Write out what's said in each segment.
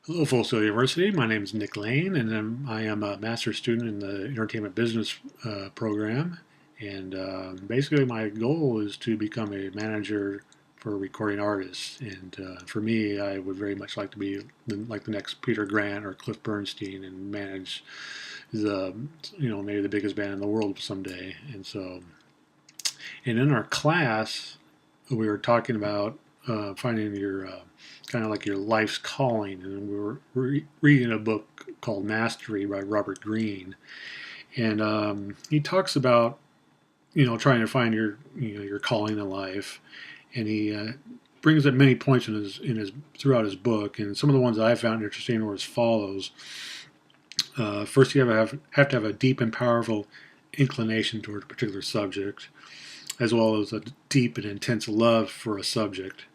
Hello, Full Sail University. My name is Nick Lane, and I am a master's student in the entertainment business program. And basically, my goal is to become a manager for recording artists. And for me, I would very much like to be like the next Peter Grant or Cliff Bernstein and manage the, maybe the biggest band in the world someday. And in our class, we were talking about finding your kind of like your life's calling, and we were reading a book called Mastery by Robert Greene, and he talks about trying to find your calling in life, and he brings up many points in his throughout his book, and some of the ones that I found interesting were as follows. First, you have to have a deep and powerful inclination toward a particular subject, as well as a deep and intense love for a subject.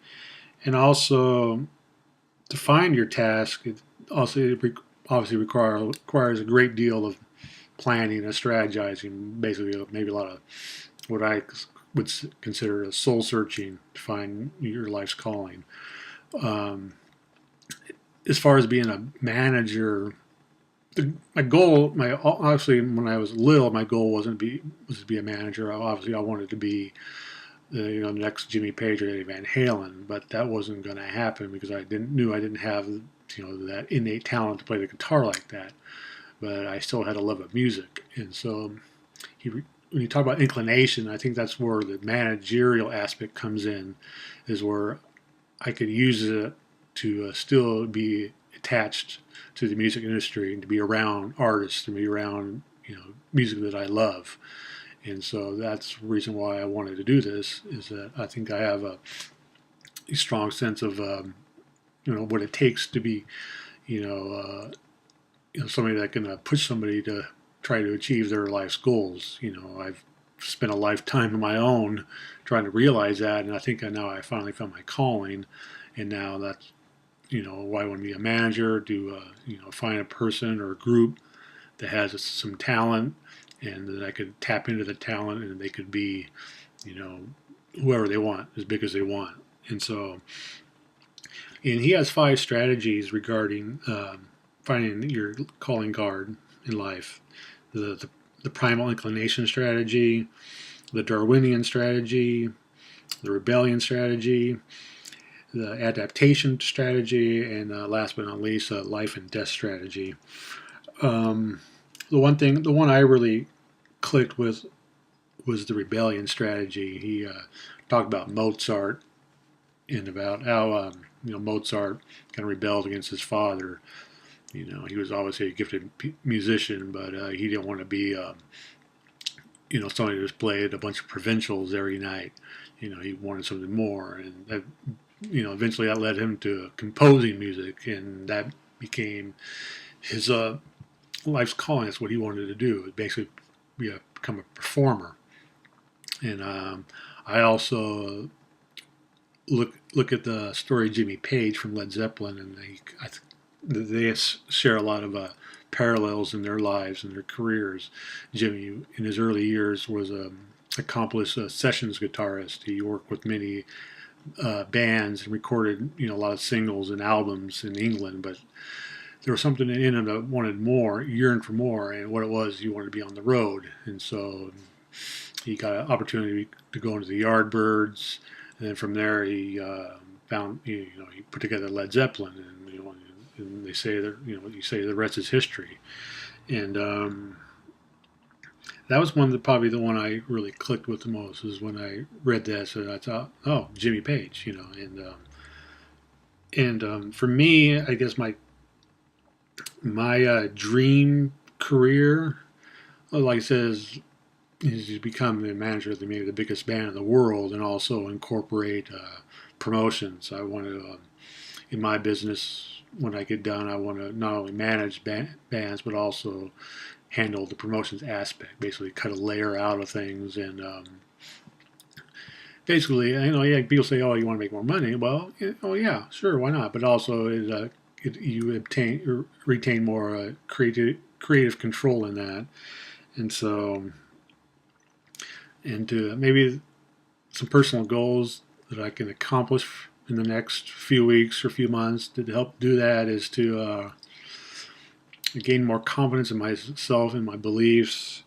And also, to find your task, it also obviously requires a great deal of planning and strategizing, basically maybe a lot of what I would consider a soul searching to find your life's calling. Um, as far as being a manager, my goal, my obviously when I was little, my goal was to be a manager. Obviously, I wanted to be the next Jimmy Page or Eddie Van Halen, but that wasn't going to happen because I didn't have that innate talent to play the guitar like that. But I still had a love of music, and so when you talk about inclination, I think that's where the managerial aspect comes in, is where I could use it to still be attached to the music industry and to be around artists, to be around music that I love. And so that's the reason why I wanted to do this, is that I think I have a strong sense of what it takes to be somebody that can push somebody to try to achieve their life's goals. I've spent a lifetime of my own trying to realize that, and I think now I finally found my calling, and now that's why I want to be a manager, to find a person or a group that has some talent, and that I could tap into the talent, and they could be, whoever they want, as big as they want. And so, and he has 5 strategies regarding finding your calling card in life: the primal inclination strategy, the Darwinian strategy, the rebellion strategy, the adaptation strategy, and last but not least, life and death strategy. Um, the one I really clicked with was the rebellion strategy. He talked about Mozart and about how Mozart kind of rebelled against his father. He was obviously a gifted musician, but he didn't want to be somebody who just played a bunch of provincials every night. He wanted something more, and that, eventually that led him to composing music, and that became his life's calling. That's what he wanted to do. Basically, become a performer. And I also look at the story of Jimmy Page from Led Zeppelin, and they share a lot of parallels in their lives and their careers. Jimmy, in his early years, was a accomplished sessions guitarist. He worked with many bands and recorded a lot of singles and albums in England, but there was something in him that wanted more, yearned for more, and what it was, he wanted to be on the road. And so he got an opportunity to go into the Yardbirds, and then from there he found he put together Led Zeppelin, and and they say that you say the rest is history. And that was probably the one I really clicked with the most, is when I read that. So I thought, oh, Jimmy Page, and for me, I guess my dream career, like I said, is to become the manager of maybe the biggest band in the world, and also incorporate promotions. I want to, in my business, when I get done, I want to not only manage bands, but also handle the promotions aspect. Basically, cut a layer out of things, and basically, yeah, people say, "Oh, you want to make more money?" Well, oh yeah, sure, why not? But also, you retain more creative control in that, and so, and maybe some personal goals that I can accomplish in the next few weeks or few months to help do that is to gain more confidence in myself and my beliefs,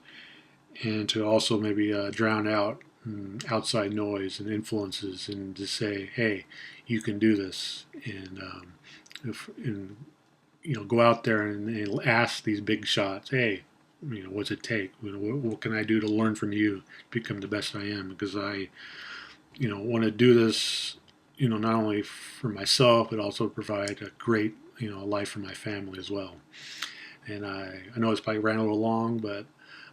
and to also maybe drown out outside noise and influences, and to say, hey, you can do this, and go out there and ask these big shots, hey, what's it take? What can I do to learn from you, become the best I am? Because I, want to do this, not only for myself, but also provide a great, life for my family as well. And I know it's probably ran a little long, but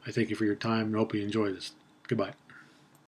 I thank you for your time and hope you enjoy this. Goodbye.